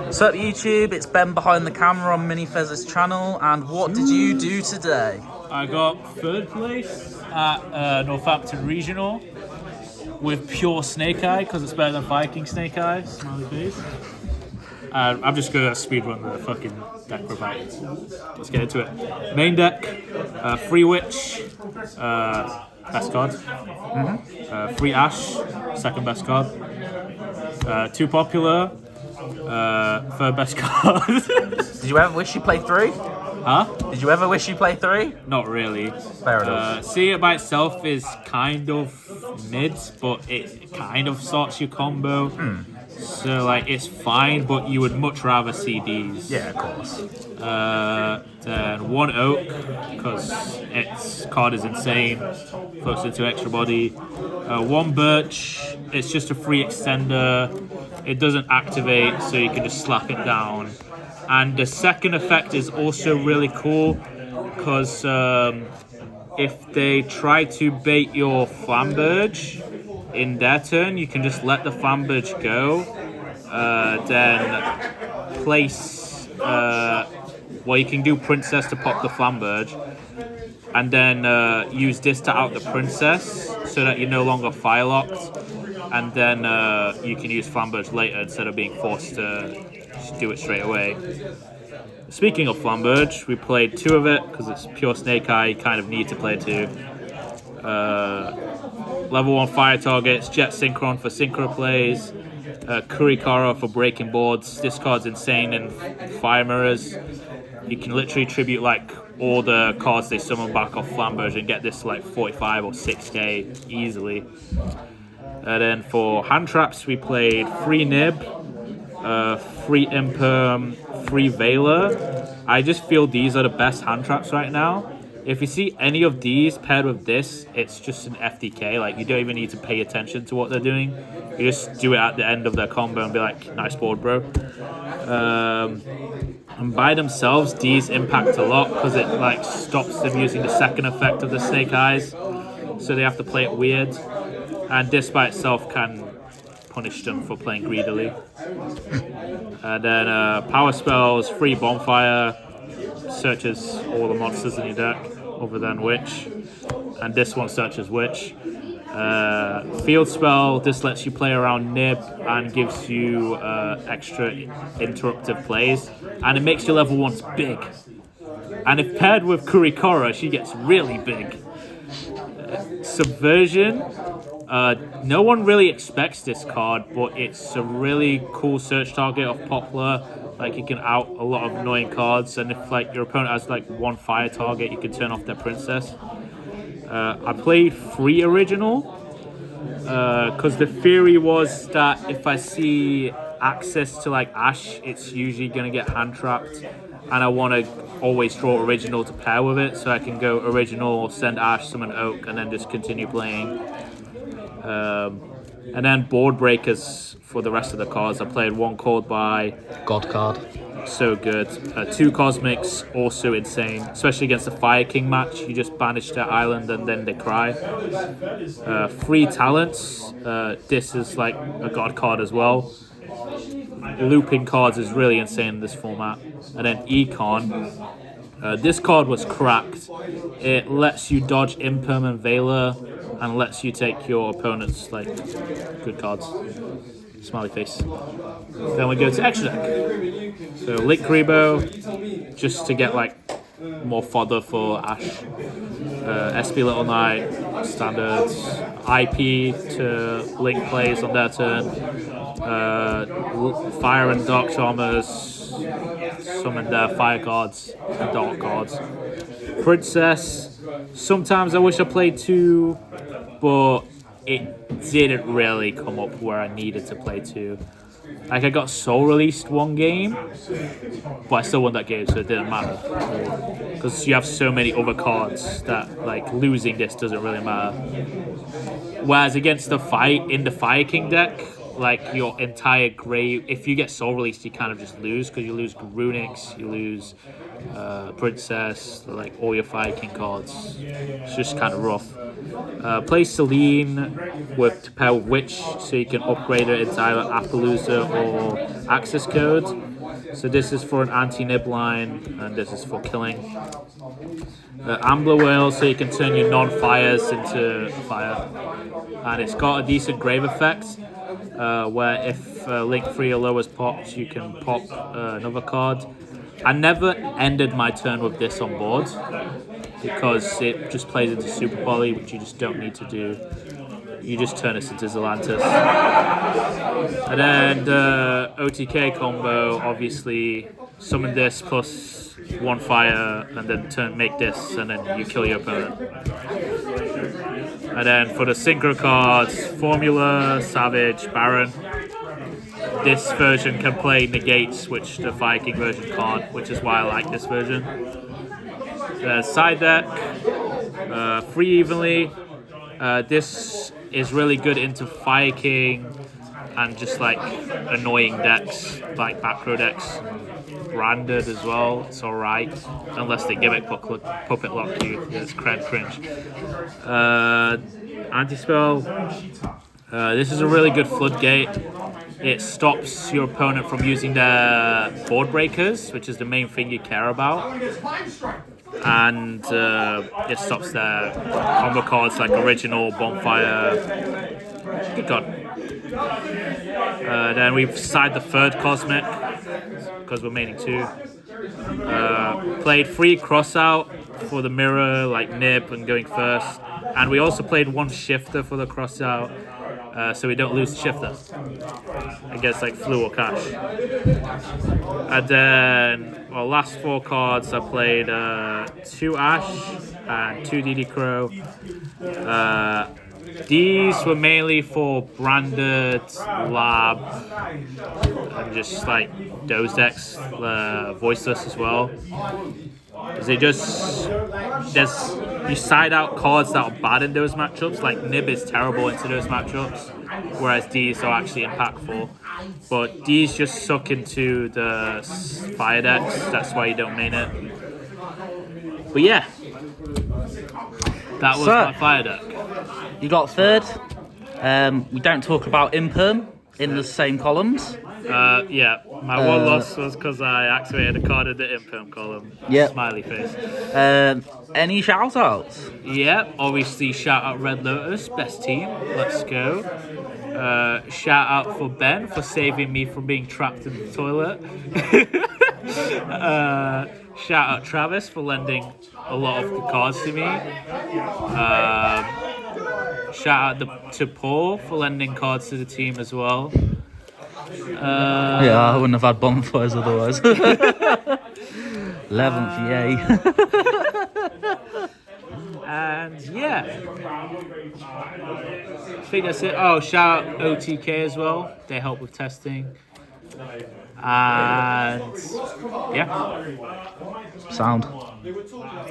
What's up YouTube, it's Ben behind the camera on MiniFez's channel, and what did you do today? I got third place at Northampton Regional with pure Snake Eye because it's better than Viking Snake Eye, smiley face. I'm just going to speedrun the fucking deck provided. Let's get into it. Main deck, Free Witch, best card. Free Ash, second best card. Too Popular, third best card. Did you ever wish you played 3? Huh? Did you ever wish you played 3? Not really. Fair enough. See It by itself is kind of mid, but it kind of sorts your combo. So like it's fine, but you would much rather see these. Yeah, of course. Then one Oak, because its card is insane. Floats into extra body. One Birch, it's just a free extender. It doesn't activate, so you can just slap it down. And the second effect is also really cool, because if they try to bait your Flamberge in their turn, you can just let the Flamberge go, then place, you can do Princess to pop the Flamberge, and then use this to out the Princess, so that you're no longer fire locked, and then you can use Flamberge later instead of being forced to just do it straight away. Speaking of Flamberge, we played 2 of it, because it's pure Snake Eye, you kind of need to play 2. Level 1 fire targets, Jet Synchron for synchro plays, Kurikara for breaking boards. This card's insane in fire mirrors. You can literally tribute like all the cards they summon back off Flamberge and get this like 45 or 6k easily. And then for hand traps, we played Free Nib, Free Imperm, Free Veiler. I just feel these are the best hand traps right now. If you see any of these paired with this, it's just an FDK. Like, you don't even need to pay attention to what they're doing. You just do it at the end of their combo and be like, nice board, bro. And by themselves, these impact a lot because it like stops them using the second effect of the Snake Eyes. So they have to play it weird. And this by itself can punish them for playing greedily. And then power spells, Free Bonfire, searches all the monsters in your deck other than Witch, and this one searches Witch. Field spell, this lets you play around Nib and gives you extra interruptive plays, and it makes your level 1s big, and if paired with Kurikara, she gets really big. Subversion, no one really expects this card, but it's a really cool search target of Poplar. Like, you can out a lot of annoying cards, and if like your opponent has like 1 fire target, you can turn off their Princess. I played Free Original because the theory was that if I see access to like Ash, it's usually going to get hand trapped, and I want to always draw Original to pair with it, so I can go Original, send Ash, summon Oak, and then just continue playing. And then board breakers for the rest of the cards. I played 1 called by God card. So good. 2 cosmics, also insane, especially against the Fire King match. You just banish their island and then they cry. 3 talents. This is like a god card as well. Looping cards is really insane in this format. And then Econ. This card was cracked. It lets you dodge Imperm and Veiler, and lets you take your opponent's like good cards. Smiley face. Then we go to extra deck. So Link Rebo, just to get like more fodder for Ash. SP Little Knight, standards. IP to Link plays on their turn. Fire and Dark Charmers, summon their fire cards and dark cards. Princess, sometimes I wish I played 2, but it didn't really come up where I needed to play 2. Like, I got soul released 1 game, but I still won that game, so it didn't matter. Because you have so many other cards that, like, losing this doesn't really matter. Whereas against the Fire King deck, like, your entire grave, if you get soul released, you kind of just lose, because you lose Runics, you lose Princess, like all your Fire King cards. It's just kind of rough. Play Celine to pair with Witch, so you can upgrade it into either Appaloosa or Access Code. So this is for an anti-nib line, and this is for killing. Ambler Whale, so you can turn your non-fires into fire. And it's got a decent grave effect, where if Link 3 or lower is popped, you can pop another card. I never ended my turn with this on board, because it just plays into Super Poly, which you just don't need to do. You just turn this into Zelantis. And then the OTK combo, obviously, summon this plus 1 fire, and then make this, and then you kill your opponent. And then for the synchro cards, Formula, Savage, Baron. This version can play negates, which the Fire King version can't, which is why I like this version. Side deck, free evenly. This is really good into Fire King and just like annoying decks, like back row decks. Branded as well, it's alright. Unless they gimmick puppet lock you, it's cringe. Anti-spell. This is a really good floodgate. It stops your opponent from using their board breakers, which is the main thing you care about. And it stops their combo cards like Original, Bonfire. Good god. Then we've side the third Cosmic, because we're maining 2. Played 3 Crossout for the mirror, like Nib and going first. And we also played 1 Shifter for the Crossout, so we don't lose the Shifter against like Flu or Cash. And then, well, last 4 cards I played 2 Ash and 2 DD Crow. These were mainly for branded, lab, and just like those decks, voiceless as well. They just, you side out cards that are bad in those matchups, like Nib is terrible into those matchups, whereas these are actually impactful. But these just suck into the fire decks, that's why you don't main it. But yeah, that was my fire deck. You got third. We don't talk about Imperm in the same columns. Yeah, my one loss was because I activated a card in the Imperm column. Yep. Smiley face. Any shout outs? Yeah, obviously shout out Red Lotus, best team. Let's go. Shout out for Ben for saving me from being trapped in the toilet. Shout out Travis for lending a lot of the cards to me. Shout out to Paul for lending cards to the team as well. Yeah, I wouldn't have had bonfires otherwise. 11th, yay. And yeah, I think that's it. Oh, shout out OTK as well. They help with testing. And yeah. Sound.